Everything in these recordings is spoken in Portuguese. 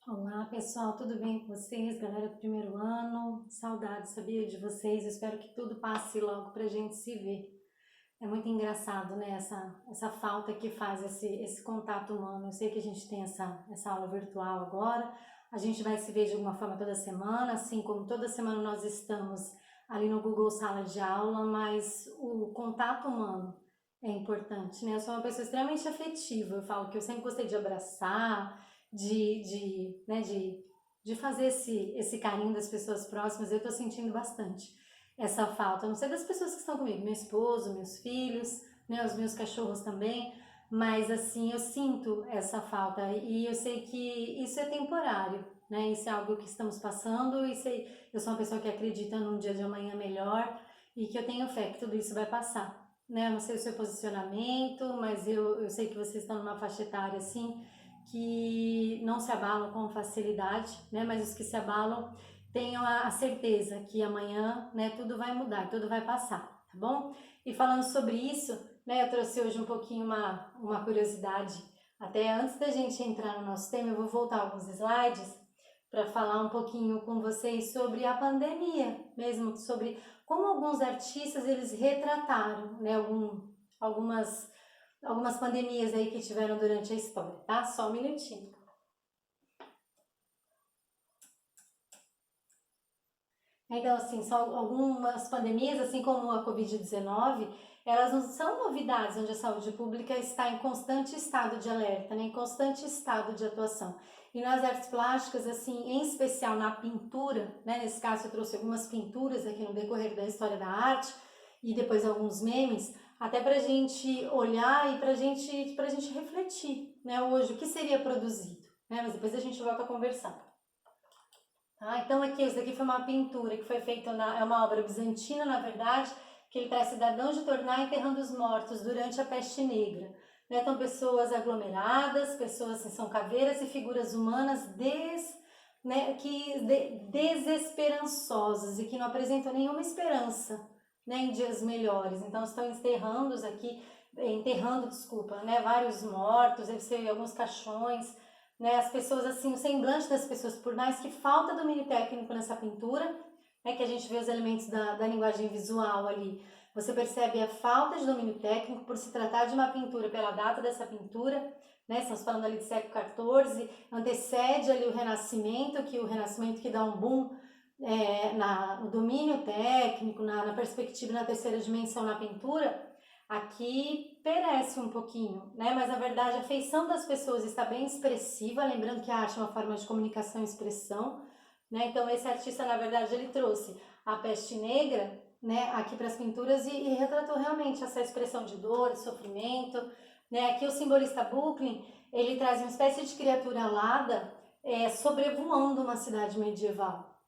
Olá pessoal, tudo bem com vocês? Galera do primeiro ano, saudades, sabia de vocês? Eu espero que tudo passe logo pra gente se ver. É muito engraçado, né? Essa falta que faz esse contato humano. Eu sei que a gente tem essa aula virtual agora, a gente vai se ver de alguma forma toda semana, assim como toda semana nós estamos ali no Google Sala de Aula, mas o contato humano é importante, né? Eu sou uma pessoa extremamente afetiva, eu falo que eu sempre gostei de abraçar, de fazer esse carinho das pessoas próximas. Eu tô sentindo bastante essa falta, a não ser das pessoas que estão comigo, meu esposo, meus filhos, né, os meus cachorros também, mas assim, eu sinto essa falta e eu sei que isso é temporário, né, isso é algo que estamos passando, eu sou uma pessoa que acredita num dia de amanhã melhor e que eu tenho fé que tudo isso vai passar, né, eu não sei o seu posicionamento, mas eu sei que vocês estão numa faixa etária assim, que não se abalam com facilidade, né, mas os que se abalam tenham a certeza que amanhã, né, tudo vai mudar, tudo vai passar, tá bom? E falando sobre isso, né, eu trouxe hoje um pouquinho uma curiosidade, até antes da gente entrar no nosso tema, eu vou voltar alguns slides para falar um pouquinho com vocês sobre a pandemia, mesmo sobre como alguns artistas eles retrataram, né, algumas algumas pandemias aí que tiveram durante a história, tá? Só um minutinho. Então, assim, são algumas pandemias, assim como a Covid-19, elas não são novidades onde a saúde pública está em constante estado de alerta, né, em constante estado de atuação. E nas artes plásticas, assim, em especial na pintura, né, nesse caso eu trouxe algumas pinturas aqui no decorrer da história da arte e depois alguns memes, até para a gente olhar e para gente refletir, né, hoje, o que seria produzido, né, mas depois a gente volta a conversar. Então aqui, esse daqui foi uma pintura que foi feita, é uma obra bizantina, na verdade, que ele traz cidadãos de Torná enterrando os mortos durante a peste negra. Né? Então pessoas aglomeradas, pessoas assim, são caveiras e figuras humanas desesperançosas e que não apresentam nenhuma esperança, né, em dias melhores. Então estão enterrando, desculpa, né, vários mortos, deve ser alguns caixões, né, as pessoas assim, o semblante das pessoas, por mais que falta domínio técnico nessa pintura, né, que a gente vê os elementos da linguagem visual ali, você percebe a falta de domínio técnico por se tratar de uma pintura pela data dessa pintura, né, estamos falando ali do século XIV, antecede ali o Renascimento, que o Renascimento que dá um boom no domínio técnico, na perspectiva, na terceira dimensão na pintura, aqui perece um pouquinho, né? Mas na verdade a feição das pessoas está bem expressiva, lembrando que a arte é uma forma de comunicação e expressão, né? Então esse artista na verdade ele trouxe a peste negra, né, aqui para as pinturas e retratou realmente essa expressão de dor, de sofrimento, né? Aqui o simbolista Booklin, ele traz uma espécie de criatura alada sobrevoando uma cidade medieval,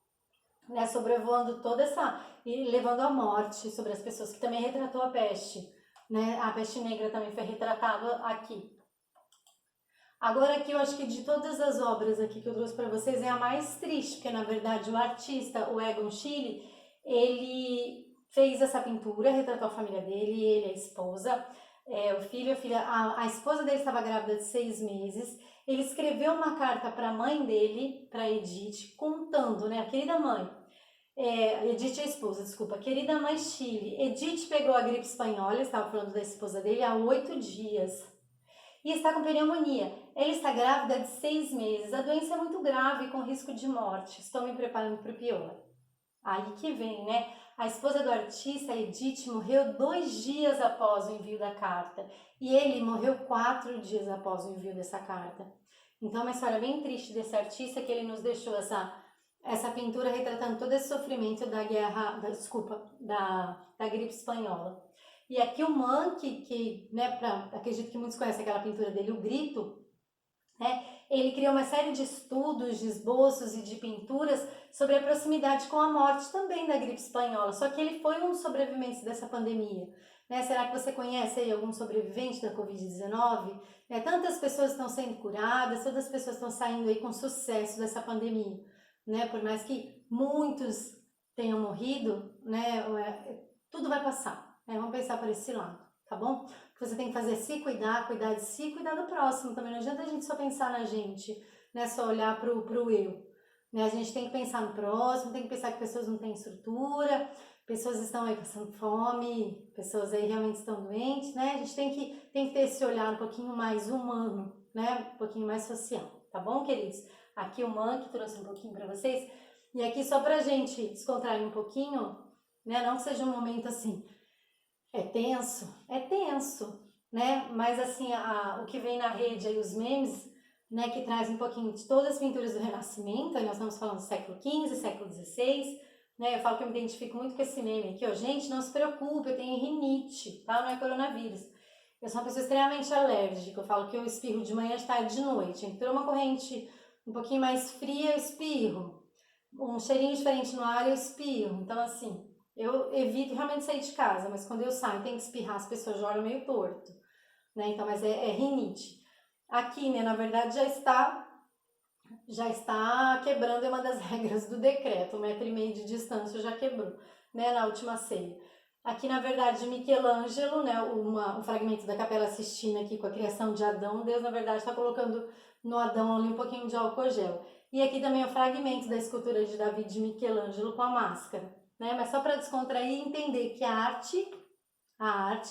né? Sobrevoando toda essa e levando a morte sobre as pessoas, que também retratou a peste. Né? A peste negra também foi retratada aqui. Agora aqui eu acho que de todas as obras aqui que eu trouxe para vocês é a mais triste, porque na verdade o artista, o Egon Schiele, ele fez essa pintura, retratou a família dele, ele, a esposa, o filho, a filha, a esposa dele estava grávida de 6 meses, ele escreveu uma carta para a mãe dele, para Edith, contando, né, a querida mãe, Edith é a esposa, desculpa. Querida mãe Chile, Edith pegou a gripe espanhola, estava falando da esposa dele, há 8 dias. E está com pneumonia. Ela está grávida de 6 meses. A doença é muito grave, com risco de morte. Estou me preparando para o pior. Aí que vem, né? A esposa do artista, Edith, morreu 2 dias após o envio da carta. E ele morreu 4 dias após o envio dessa carta. Então, é uma história bem triste desse artista, que ele nos deixou essa pintura retratando todo esse sofrimento da gripe espanhola. E aqui o Mank, que, né, acredito que muitos conhecem aquela pintura dele, O Grito, né, ele criou uma série de estudos, de esboços e de pinturas sobre a proximidade com a morte também da gripe espanhola, só que ele foi um sobrevivente dessa pandemia. Né? Será que você conhece aí algum sobrevivente da Covid-19? Tantas pessoas estão sendo curadas, todas as pessoas estão saindo aí com sucesso dessa pandemia. Né? Por mais que muitos tenham morrido, né, tudo vai passar. Né? Vamos pensar por esse lado, tá bom? O que você tem que fazer é se cuidar, cuidar de si, cuidar do próximo também. Não adianta a gente só pensar na gente. não é só olhar pro eu. Né? A gente tem que pensar no próximo, tem que pensar que pessoas não têm estrutura, pessoas estão aí passando fome, pessoas aí realmente estão doentes, né? A gente tem que ter esse olhar um pouquinho mais humano, né? Um pouquinho mais social, tá bom, queridos? Aqui o Man que trouxe um pouquinho para vocês. E aqui só pra gente descontrair um pouquinho, né? Não que seja um momento assim, é tenso, né? Mas assim, o que vem na rede aí, os memes, né? Que traz um pouquinho de todas as pinturas do Renascimento, aí nós estamos falando do século XV, século XVI, né? Eu falo que eu me identifico muito com esse meme aqui, ó. Gente, não se preocupe, eu tenho rinite, tá? Não é coronavírus. Eu sou uma pessoa extremamente alérgica, eu falo que eu espirro de manhã, de tarde, de noite. Entrou uma corrente um pouquinho mais fria, eu espirro. Um cheirinho diferente no ar, eu espirro. Então, assim, eu evito realmente sair de casa, mas quando eu saio tem que espirrar, as pessoas já olham meio torto, né? Então, mas é rinite. Aqui, né, na verdade, já está quebrando uma das regras do decreto, 1,5 m de distância já quebrou, né, na última ceia. Aqui, na verdade, Michelangelo, né, um fragmento da Capela Sistina aqui com a criação de Adão, Deus, na verdade, está colocando no Adão ali um pouquinho de álcool gel. E aqui também o fragmento da escultura de Davi de Michelangelo com a máscara, né, mas só para descontrair e entender que a arte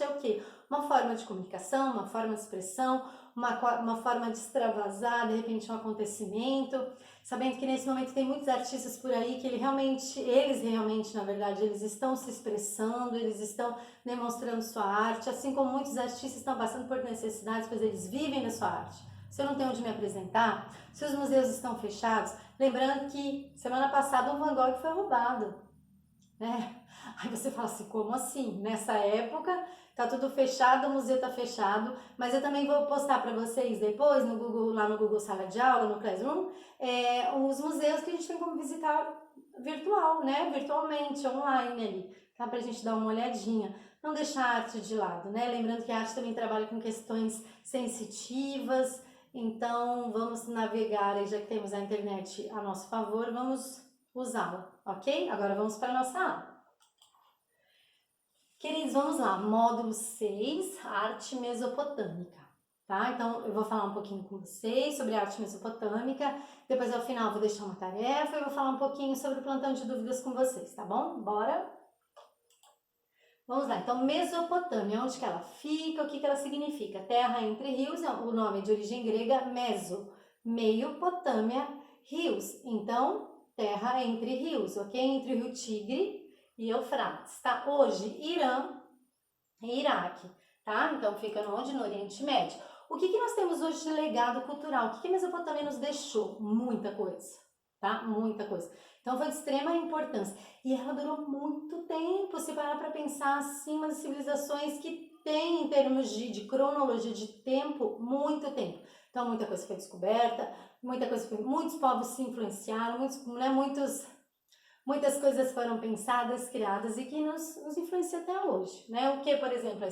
é o quê? Uma forma de comunicação, uma forma de expressão, uma forma de extravasar, de repente, um acontecimento, sabendo que nesse momento tem muitos artistas por aí que eles realmente, na verdade, eles estão se expressando, eles estão demonstrando sua arte, assim como muitos artistas estão passando por necessidades, pois eles vivem da sua arte. Se eu não tenho onde me apresentar, se os museus estão fechados, lembrando que semana passada um Van Gogh foi roubado, né? Aí você fala assim, como assim? Nessa época tá tudo fechado, o museu tá fechado, mas eu também vou postar para vocês depois no Google, lá no Google Sala de Aula, no Classroom, os museus que a gente tem como visitar virtual, né? Virtualmente, online ali, tá? Pra gente dar uma olhadinha. Não deixar a arte de lado, né? Lembrando que a arte também trabalha com questões sensitivas, então vamos navegar aí, já que temos a internet a nosso favor, vamos usá-la, ok? Agora vamos para a nossa aula. Queridos, vamos lá, módulo 6, arte mesopotâmica, tá? Então, eu vou falar um pouquinho com vocês sobre a arte mesopotâmica, depois ao final vou deixar uma tarefa e vou falar um pouquinho sobre o plantão de dúvidas com vocês, tá bom? Bora? Vamos lá, então, Mesopotâmia, onde que ela fica, o que que ela significa? Terra entre rios, o nome é de origem grega, meso, meio, potâmia, rios, então, terra entre rios, ok? Entre o rio Tigre e Eufrates, tá? Hoje, Irã e Iraque, tá? Então, fica onde? No Oriente Médio. O que que nós temos hoje de legado cultural? O que que a Mesopotâmia nos deixou? Muita coisa, tá? Muita coisa. Então, foi de extrema importância. E ela durou muito tempo, se parar para pensar assim, uma das civilizações que tem, em termos de cronologia de tempo, muito tempo. Então, muita coisa foi descoberta, muitos povos se influenciaram, muitas coisas foram pensadas, criadas e que nos influenciam até hoje, né? O que, por exemplo,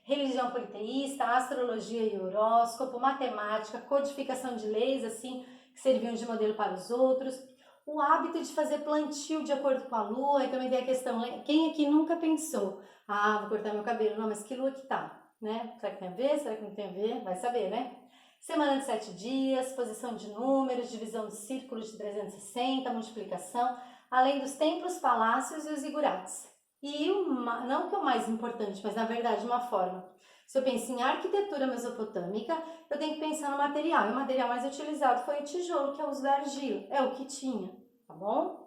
religião politeísta, astrologia e horóscopo, matemática, codificação de leis, assim, que serviam de modelo para os outros, o hábito de fazer plantio de acordo com a lua, e também tem a questão, quem aqui nunca pensou, vou cortar meu cabelo, não, mas que lua que tá, né? Será que tem a ver? Será que não tem a ver? Vai saber, né? Semana de 7 dias, posição de números, divisão de círculos de 360, multiplicação, além dos templos, palácios e os zigurates. E não que é o mais importante, mas na verdade uma forma. Se eu penso em arquitetura mesopotâmica, eu tenho que pensar no material. E o material mais utilizado foi o tijolo, que é o uso da argila. É o que tinha, tá bom?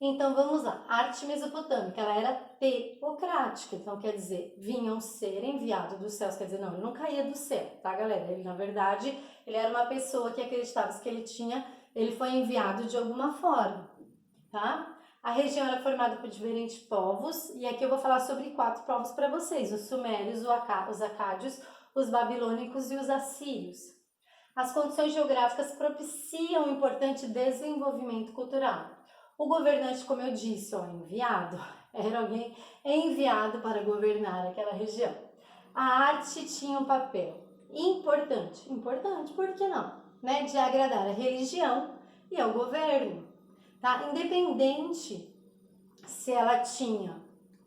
Então vamos lá, a arte mesopotâmica, ela era teocrática, então quer dizer, vinha um ser enviado dos céus, quer dizer, não, ele não caía do céu, tá galera? Ele na verdade, ele era uma pessoa que acreditava que ele foi enviado de alguma forma, tá? A região era formada por diferentes povos, e aqui eu vou falar sobre 4 povos para vocês, os sumérios, os acádios, os babilônicos e os assírios. As condições geográficas propiciam um importante desenvolvimento cultural. O governante, como eu disse, enviado, era alguém enviado para governar aquela região. A arte tinha um papel importante, por que não? Né? De agradar a religião e ao governo, tá? Independente se ela tinha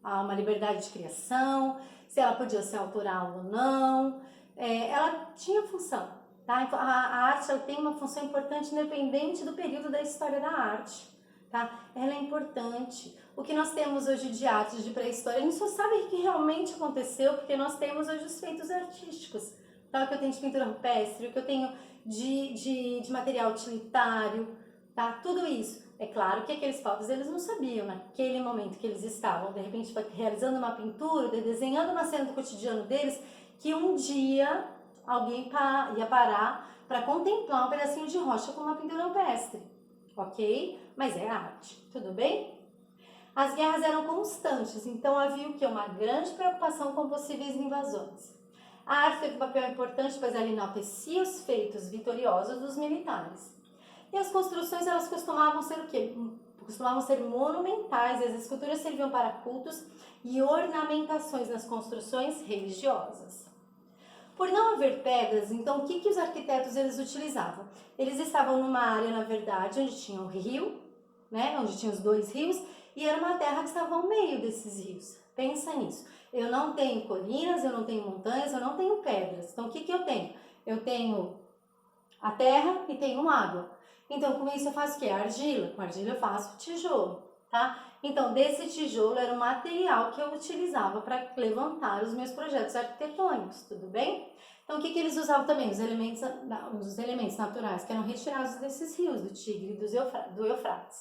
uma liberdade de criação, se ela podia ser autoral ou não, ela tinha função, tá? Então, a arte ela tem uma função importante independente do período da história da arte, tá? Ela é importante. O que nós temos hoje de arte de pré-história, a gente só sabe o que realmente aconteceu porque nós temos hoje os feitos artísticos, tá? O que eu tenho de pintura rupestre, o que eu tenho de material utilitário, tá? Tudo isso. É claro que aqueles povos eles não sabiam naquele momento que eles estavam, de repente, realizando uma pintura, desenhando uma cena do cotidiano deles, que um dia alguém ia parar para contemplar um pedacinho de rocha com uma pintura rupestre, ok? Mas é arte, tudo bem? As guerras eram constantes, então havia o que? Uma grande preocupação com possíveis invasões. A arte teve um papel importante, pois ela enaltecia os feitos vitoriosos dos militares. E as construções, elas costumavam ser o quê? Costumavam ser monumentais, e as esculturas serviam para cultos e ornamentações nas construções religiosas. Por não haver pedras, então o que os arquitetos eles utilizavam? Eles estavam numa área, na verdade, onde tinha um rio, né? Onde tinha os dois rios, e era uma terra que estava ao meio desses rios. Pensa nisso. Eu não tenho colinas, eu não tenho montanhas, eu não tenho pedras. Então o que eu tenho? Eu tenho a terra e tenho água. Então com isso eu faço o quê? Argila. Com argila eu faço tijolo, tá? Então desse tijolo era o material que eu utilizava para levantar os meus projetos arquitetônicos, tudo bem? Então o que eles usavam também? Os elementos naturais que eram retirados desses rios, do Tigre e do Eufrates.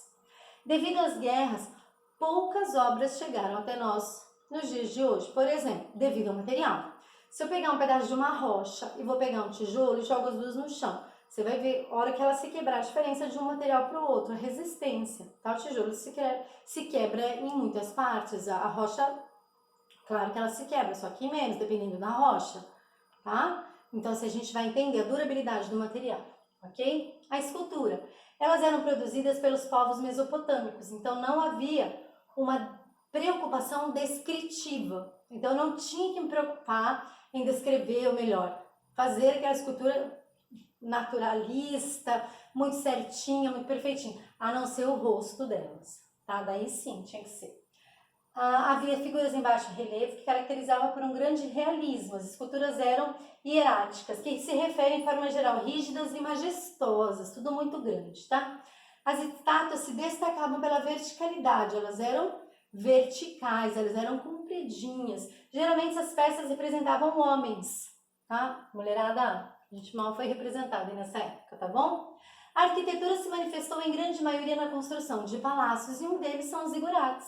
Devido às guerras, poucas obras chegaram até nós nos dias de hoje. Por exemplo, devido ao material. Se eu pegar um pedaço de uma rocha e vou pegar um tijolo e jogo as duas no chão, você vai ver, a hora que ela se quebrar, a diferença de um material para o outro, a resistência. Tá? O tijolo se quebra em muitas partes. A rocha, claro que ela se quebra, só que menos, dependendo da rocha. Tá? Então, se a gente vai entender a durabilidade do material, ok? A escultura. Elas eram produzidas pelos povos mesopotâmicos, então não havia uma preocupação descritiva. Então, eu não tinha que me preocupar em descrever, ou melhor, fazer aquela escultura naturalista, muito certinha, muito perfeitinha, a não ser o rosto delas, tá? Daí sim, tinha que ser. Havia figuras em baixo relevo que caracterizavam por um grande realismo. As esculturas eram hieráticas, que se referem em forma geral rígidas e majestosas, tudo muito grande, tá? As estátuas se destacavam pela verticalidade, elas eram verticais, elas eram compridinhas. Geralmente essas peças representavam homens, tá? Mulherada, a gente mal foi representada nessa época, tá bom? A arquitetura se manifestou em grande maioria na construção de palácios e um deles são os zigurates.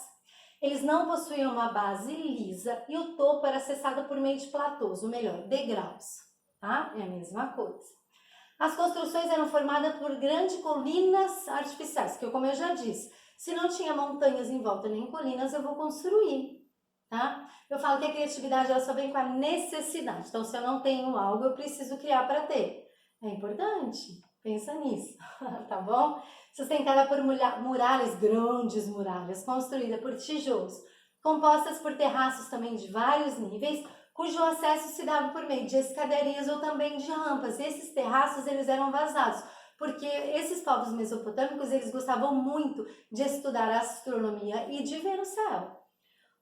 Eles não possuíam uma base lisa e o topo era acessado por meio de platôs, ou melhor, degraus, tá? É a mesma coisa. As construções eram formadas por grandes colinas artificiais, que como eu já disse, se não tinha montanhas em volta nem colinas, eu vou construir, tá? Eu falo que a criatividade ela só vem com a necessidade. Então, se eu não tenho algo, eu preciso criar para ter. É importante, pensa nisso, tá bom? Sustentada por muralhas, grandes muralhas, construída por tijolos, compostas por terraços também de vários níveis, cujo acesso se dava por meio de escadarias ou também de rampas. Esses terraços eles eram vazados, porque esses povos mesopotâmicos eles gostavam muito de estudar a astronomia e de ver o céu.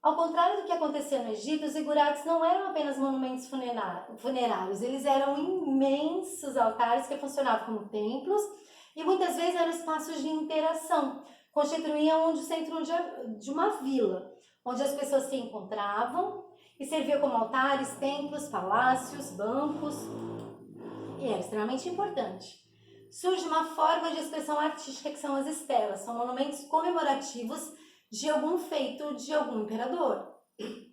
Ao contrário do que acontecia no Egito, os zigurates não eram apenas monumentos funerários, eles eram imensos altares que funcionavam como templos e muitas vezes eram espaços de interação, constituíam o centro de uma vila, onde as pessoas se encontravam e serviam como altares, templos, palácios, bancos, e era extremamente importante. Surge uma forma de expressão artística que são as estelas, são monumentos comemorativos de algum feito de algum imperador.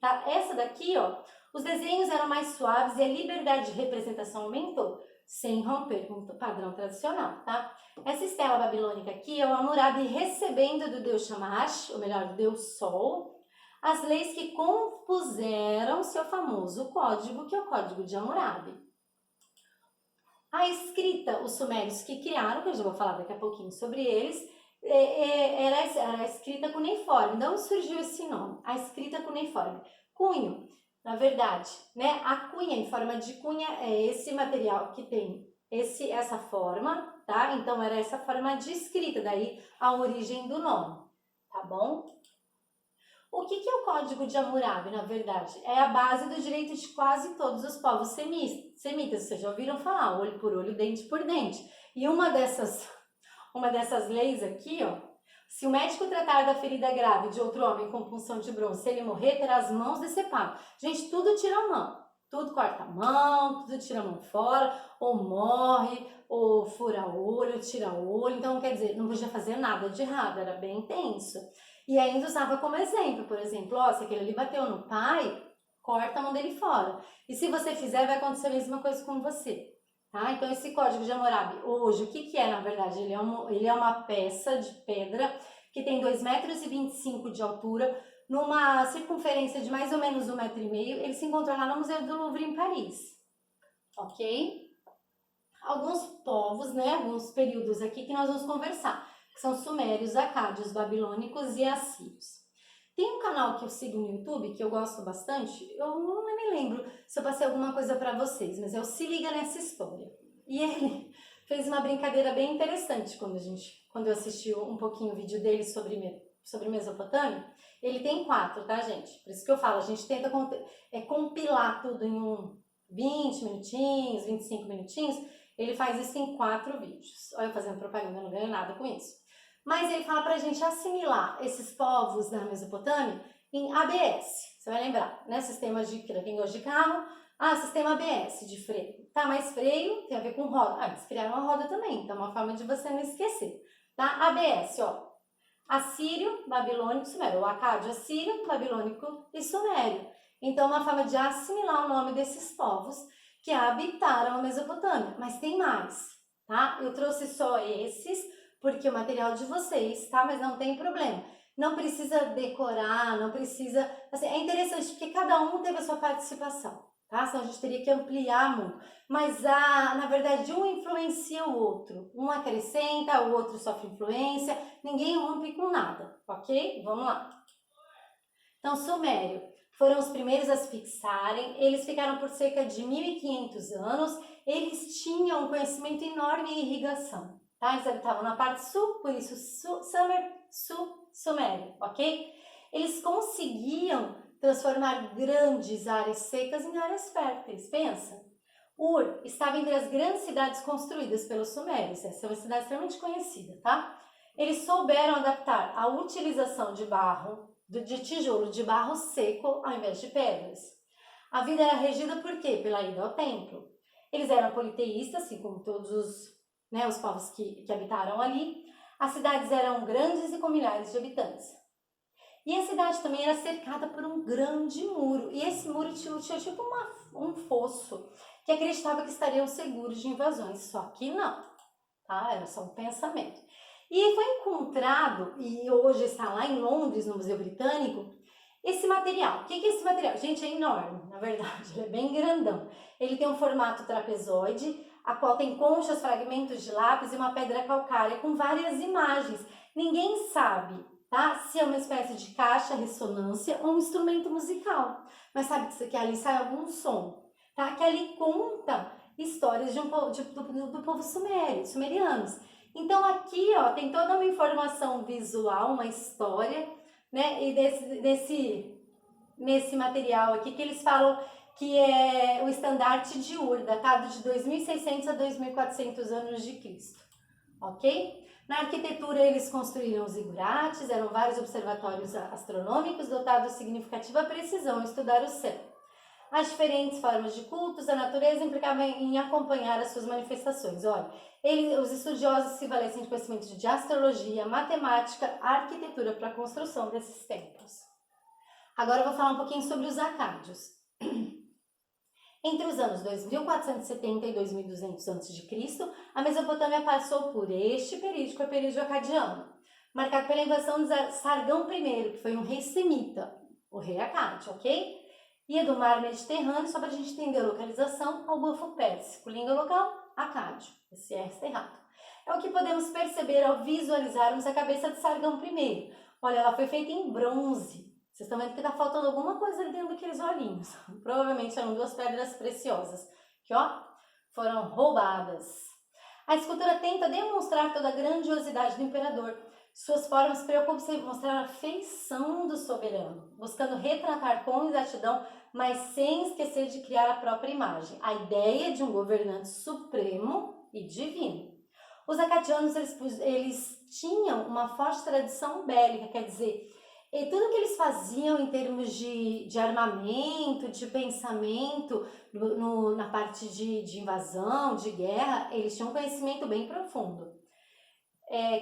Tá? Essa daqui, ó, os desenhos eram mais suaves e a liberdade de representação aumentou, sem romper com o padrão tradicional, tá? Essa estela babilônica aqui é o Hammurabi recebendo do deus Shamash, ou melhor, do deus Sol, as leis que compuseram seu famoso código, que é o Código de Hammurabi. A escrita, os sumérios que criaram, que eu já vou falar daqui a pouquinho sobre eles, era escrita cuneiforme. De onde surgiu esse nome? A escrita cuneiforme. Cunho, na verdade, né? A cunha em forma de cunha é esse material que tem essa forma, tá? Então era essa forma de escrita, daí a origem do nome, tá bom? O que é o Código de Hammurabi, na verdade? É a base do direito de quase todos os povos semitas. Vocês já ouviram falar, olho por olho, dente por dente. E uma dessas leis aqui, ó, se o médico tratar da ferida grave de outro homem com punção de bronze, se ele morrer, terá as mãos decepadas. Gente, tudo tira a mão. Tudo corta a mão, tudo tira a mão fora, ou morre, ou fura o olho, tira o olho. Então, quer dizer, não podia fazer nada de errado, era bem intenso. E ainda usava como exemplo, por exemplo, ó, se aquele ali bateu no pai, corta a mão dele fora. E se você fizer, vai acontecer a mesma coisa com você. Tá? Então, esse Código de Hammurabi, hoje, o que é, na verdade? Ele é uma peça de pedra que tem 2,25 metros de altura, numa circunferência de mais ou menos 1,5 metro. Ele se encontra lá no Museu do Louvre, em Paris. Ok? Alguns povos, né? Alguns períodos aqui que nós vamos conversar, que são sumérios, acádios, babilônicos e assírios. Tem um canal que eu sigo no YouTube, que eu gosto bastante, eu não me lembro se eu passei alguma coisa para vocês, mas é o Se Liga Nessa História. E ele fez uma brincadeira bem interessante quando eu assisti um pouquinho o vídeo dele sobre Mesopotâmia. Ele tem 4, tá, gente? Por isso que eu falo, a gente tenta compilar tudo em 20 minutinhos, 25 minutinhos. Ele faz isso em 4 vídeos. Olha eu fazendo propaganda, eu não ganho nada com isso. Mas ele fala pra gente assimilar esses povos da Mesopotâmia em ABS. Você vai lembrar, né? Sistema de, quem gosta de carro, sistema ABS de freio. Tá, mas freio tem a ver com roda. Eles criaram uma roda também, então é uma forma de você não esquecer. Tá? ABS, ó. Assírio, babilônico, sumério. O acádio, assírio, babilônico e sumério. Então, uma forma de assimilar o nome desses povos que habitaram a Mesopotâmia. Mas tem mais, tá? Eu trouxe só esses, porque o material de vocês, tá? Mas não tem problema. Não precisa decorar, não precisa... Assim, é interessante porque cada um teve a sua participação, tá? Senão a gente teria que ampliar muito. Mas, na verdade, um influencia o outro. Um acrescenta, o outro sofre influência. Ninguém rompe com nada, ok? Vamos lá. Então, Sumério foram os primeiros a se fixarem. Eles ficaram por cerca de 1.500 anos. Eles tinham um conhecimento enorme em irrigação. Tá? Eles habitavam na parte sul, por isso Sumério, ok? Eles conseguiam transformar grandes áreas secas em áreas férteis. Pensa, Ur estava entre as grandes cidades construídas pelos sumérios. Essa é uma cidade extremamente conhecida, tá? Eles souberam adaptar a utilização de tijolo de barro seco ao invés de pedras. A vida era regida por quê? Pela ida ao templo. Eles eram politeístas, assim como todos os povos que habitaram ali. As cidades eram grandes e com milhares de habitantes. E a cidade também era cercada por um grande muro. E esse muro tinha tipo um fosso que acreditava que estariam seguros de invasões. Só que não, tá? Era só um pensamento. E foi encontrado, e hoje está lá em Londres, no Museu Britânico, esse material. O que é esse material? Gente, é enorme, na verdade, ele é bem grandão. Ele tem um formato trapezoide, a qual tem conchas, fragmentos de lápis e uma pedra calcária com várias imagens. Ninguém sabe, tá? Se é uma espécie de caixa, ressonância ou um instrumento musical. Mas sabe que ali sai algum som, tá? Que ali conta histórias do povo sumerianos. Então aqui, ó, tem toda uma informação visual, uma história, né? E nesse material aqui que eles falam que é o estandarte de Ur, datado de 2.600 a 2.400 anos de Cristo, ok? Na arquitetura eles construíram os zigurates, eram vários observatórios astronômicos dotados de significativa precisão em estudar o céu. As diferentes formas de cultos, a natureza implicava em acompanhar as suas manifestações. Olha, os estudiosos se valessem de conhecimentos de astrologia, matemática, arquitetura para a construção desses templos. Agora eu vou falar um pouquinho sobre os acádios. Entre os anos 2470 e 2200 a.C., a Mesopotâmia passou por este período, que é o período acadiano, marcado pela invasão de Sargão I, que foi um rei semita, o rei acádio, ok? Ia do mar Mediterrâneo, só para a gente entender a localização, ao Golfo Pérsico, língua local, acádio, esse R está errado. É o que podemos perceber ao visualizarmos a cabeça de Sargão I. Olha, ela foi feita em bronze. Vocês estão vendo que está faltando alguma coisa ali dentro daqueles olhinhos. Provavelmente eram 2 pedras preciosas, que ó, foram roubadas. A escultura tenta demonstrar toda a grandiosidade do imperador, Suas formas preocupam-se em mostrar a feição do soberano, buscando retratar com exatidão, mas sem esquecer de criar a própria imagem, a ideia de um governante supremo e divino. Os acadianos, eles tinham uma forte tradição bélica, quer dizer, e tudo que eles faziam em termos de armamento, de pensamento, na parte de invasão, de guerra, eles tinham um conhecimento bem profundo.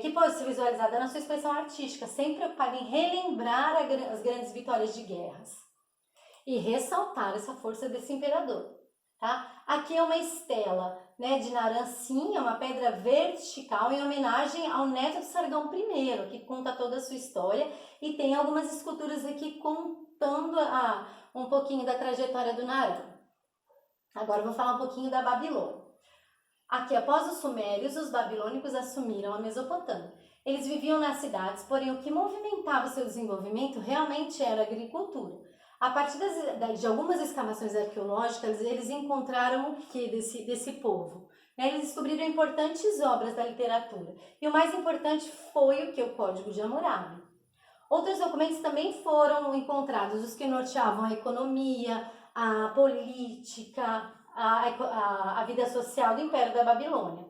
Que pode ser visualizada na sua expressão artística, sempre preocupada em relembrar as grandes vitórias de guerras e ressaltar essa força desse imperador. Tá? Aqui é uma estela, né, de Naram-Sin, uma pedra vertical em homenagem ao neto de Sargão I, que conta toda a sua história, e tem algumas esculturas aqui contando um pouquinho da trajetória do Naram. Agora eu vou falar um pouquinho da Babilônia. Aqui, após os sumérios, os babilônicos assumiram a Mesopotâmia. Eles viviam nas cidades, porém o que movimentava o seu desenvolvimento realmente era a agricultura. A partir de algumas escavações arqueológicas, eles encontraram o que desse povo? Eles descobriram importantes obras da literatura. E o mais importante foi o que? O Código de Hammurabi. Outros documentos também foram encontrados, os que norteavam a economia, a política, a vida social do Império da Babilônia.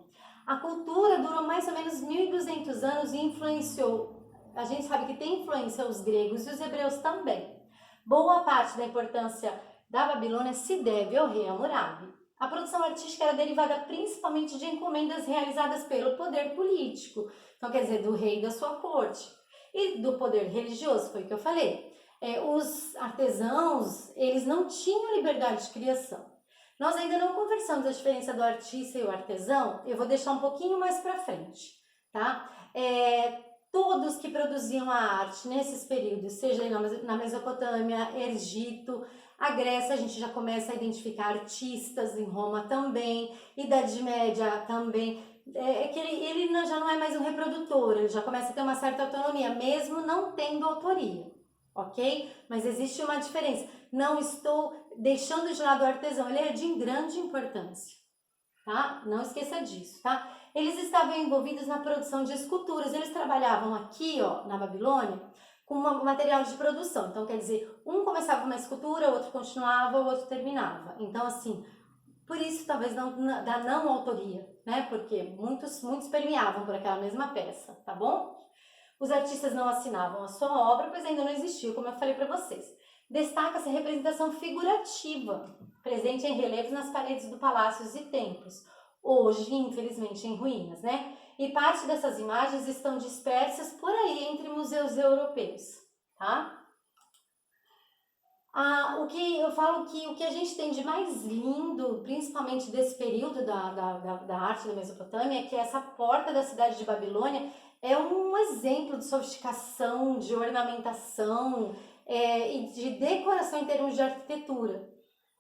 A cultura durou mais ou menos 1.200 anos e influenciou, a gente sabe que tem influência os gregos e os hebreus também. Boa parte da importância da Babilônia se deve ao rei Hammurabi. A produção artística era derivada principalmente de encomendas realizadas pelo poder político, então quer dizer, do rei e da sua corte, e do poder religioso, foi o que eu falei. Os artesãos, eles não tinham liberdade de criação. Nós ainda não conversamos a diferença do artista e o artesão, eu vou deixar um pouquinho mais para frente, tá? Todos que produziam a arte nesses períodos, seja na Mesopotâmia, Egito, a Grécia, a gente já começa a identificar artistas, em Roma também, Idade Média também, que ele já não é mais um reprodutor, ele já começa a ter uma certa autonomia, mesmo não tendo autoria, ok? Mas existe uma diferença. Não estou deixando de lado o artesão, ele é de grande importância, tá? Não esqueça disso, tá? Eles estavam envolvidos na produção de esculturas, eles trabalhavam aqui, ó, na Babilônia, com material de produção. Então, quer dizer, um começava uma escultura, o outro continuava, o outro terminava. Então, assim, por isso talvez da não autoria, né? Porque muitos permeavam por aquela mesma peça, tá bom? Os artistas não assinavam a sua obra, pois ainda não existia, como eu falei para vocês. Destaca-se a representação figurativa, presente em relevos nas paredes do palácios e templos, hoje, infelizmente, em ruínas, né? E parte dessas imagens estão dispersas por aí entre museus europeus, tá? O que a gente tem de mais lindo, principalmente desse período da arte da Mesopotâmia, é que essa porta da cidade de Babilônia é um exemplo de sofisticação, de ornamentação e de decoração em termos de arquitetura,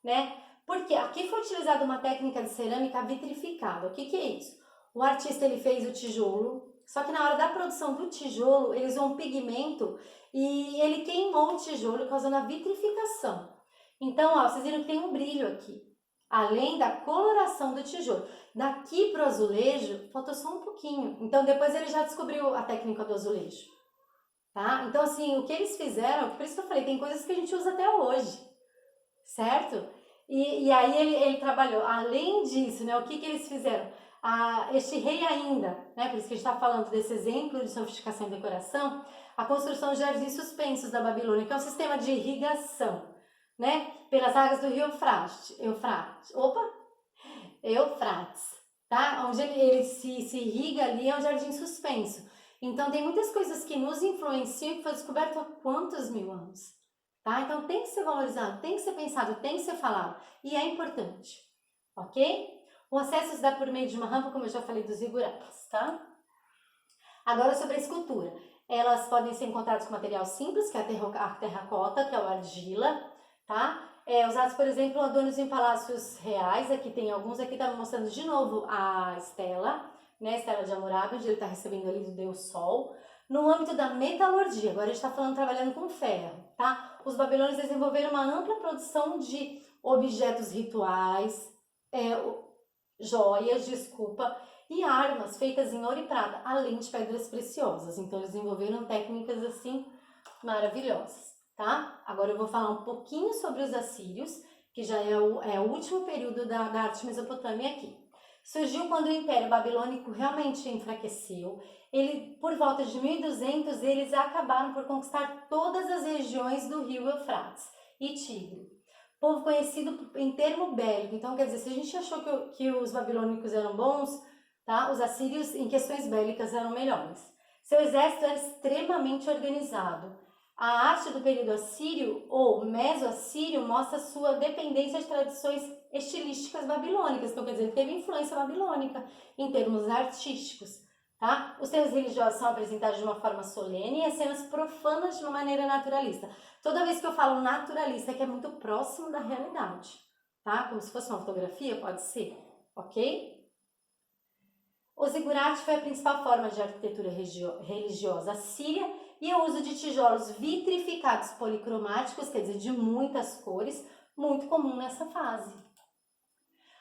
né? Porque aqui foi utilizada uma técnica de cerâmica vitrificada. O que é isso? O artista ele fez o tijolo, só que na hora da produção do tijolo, ele usou um pigmento e ele queimou o tijolo causando a vitrificação. Então, ó, vocês viram que tem um brilho aqui, além da coloração do tijolo. Daqui para o azulejo, faltou só um pouquinho. Então, depois ele já descobriu a técnica do azulejo. Tá? Então, assim, o que eles fizeram, por isso que eu falei, tem coisas que a gente usa até hoje, certo? E aí ele trabalhou, além disso, né, o que eles fizeram? Este rei ainda, né, por isso que a gente está falando desse exemplo de sofisticação e decoração, a construção de jardins suspensos da Babilônia, que é um sistema de irrigação, né, pelas águas do rio Eufrates, tá? Onde ele se irriga ali é um jardim suspenso. Então tem muitas coisas que nos influenciam que foi descoberto há quantos mil anos. Tá? Então tem que ser valorizado, tem que ser pensado, tem que ser falado. E é importante, ok? O acesso se dá por meio de uma rampa, como eu já falei, dos zigurates, tá? Agora sobre a escultura. Elas podem ser encontradas com material simples, que é a terracota, que é o argila, tá? Usados, por exemplo, adornos em palácios reais. Aqui tem alguns, aqui tá mostrando de novo a estela, né? A estela de Hammurabi, onde ele está recebendo ali do Deus Sol. No âmbito da metalurgia, agora a gente está falando trabalhando com ferro, tá? Os babilônios desenvolveram uma ampla produção de objetos rituais, joias, e armas feitas em ouro e prata, além de pedras preciosas. Então eles desenvolveram técnicas assim maravilhosas, tá? Agora eu vou falar um pouquinho sobre os assírios, que já é o último período da arte mesopotâmica aqui. Surgiu quando o Império Babilônico realmente enfraqueceu. Por volta de 1200, eles acabaram por conquistar todas as regiões do rio Eufrates e Tigre. Povo conhecido em termo bélico. Então, quer dizer, se a gente achou que os babilônicos eram bons, tá? Os assírios, em questões bélicas, eram melhores. Seu exército era extremamente organizado. A arte do período assírio ou meso-assírio mostra sua dependência de tradições estilísticas babilônicas. Então, quer dizer, teve influência babilônica em termos artísticos. Tá? Os temas religiosos são apresentados de uma forma solene e as cenas profanas de uma maneira naturalista. Toda vez que eu falo naturalista, é que é muito próximo da realidade, tá? Como se fosse uma fotografia, pode ser, ok? O zigurate foi a principal forma de arquitetura religiosa assíria e o uso de tijolos vitrificados policromáticos, quer dizer, de muitas cores, muito comum nessa fase.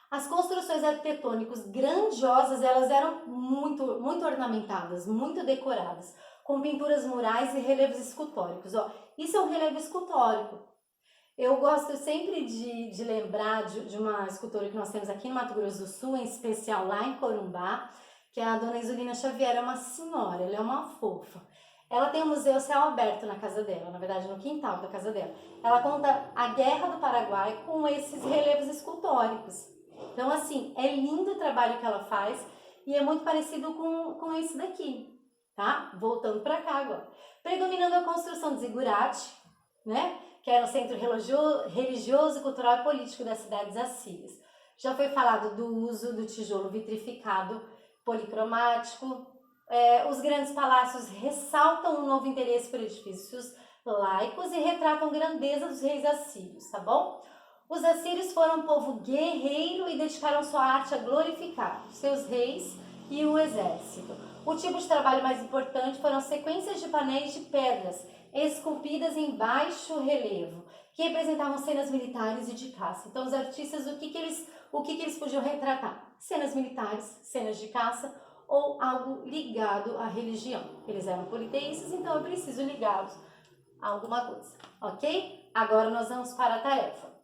As construções arquitetônicas grandiosas, elas eram muito ornamentadas, muito decoradas, com pinturas murais e relevos escultóricos. Ó, isso é um relevo escultórico. Eu gosto sempre de lembrar de uma escultora que nós temos aqui no Mato Grosso do Sul, em especial lá em Corumbá, que é a dona Isolina Xavier, é uma senhora, ela é uma fofa. Ela tem um museu céu aberto na casa dela, na verdade no quintal da casa dela. Ela conta a Guerra do Paraguai com esses relevos escultóricos. Então, assim, é lindo o trabalho que ela faz e é muito parecido com esse daqui, tá? Voltando para cá agora. Predominando a construção de zigurate, né? Que era o centro religioso, cultural e político das cidades assírias. Já foi falado do uso do tijolo vitrificado policromático. Os grandes palácios ressaltam um novo interesse por edifícios laicos e retratam a grandeza dos reis assírios, tá bom? Os assírios foram um povo guerreiro e dedicaram sua arte a glorificar seus reis e o exército. O tipo de trabalho mais importante foram sequências de painéis de pedras esculpidas em baixo relevo, que representavam cenas militares e de caça. Então, os artistas, o que eles podiam retratar? Cenas militares, cenas de caça ou algo ligado à religião. Eles eram politeístas, então é preciso ligá-los a alguma coisa, ok? Agora nós vamos para a tarefa.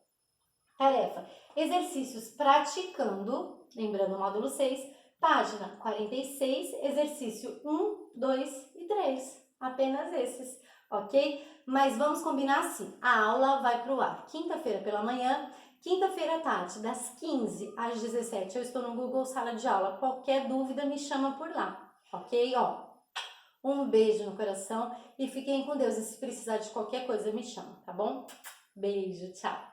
Exercícios praticando, lembrando o módulo 6, página 46, exercício 1, 2 e 3. Apenas esses, ok? Mas vamos combinar assim, a aula vai para o ar quinta-feira pela manhã, quinta-feira à tarde, das 15 às 17, eu estou no Google Sala de Aula. Qualquer dúvida me chama por lá, ok? Ó, um beijo no coração e fiquem com Deus. E se precisar de qualquer coisa, me chama, tá bom? Beijo, tchau!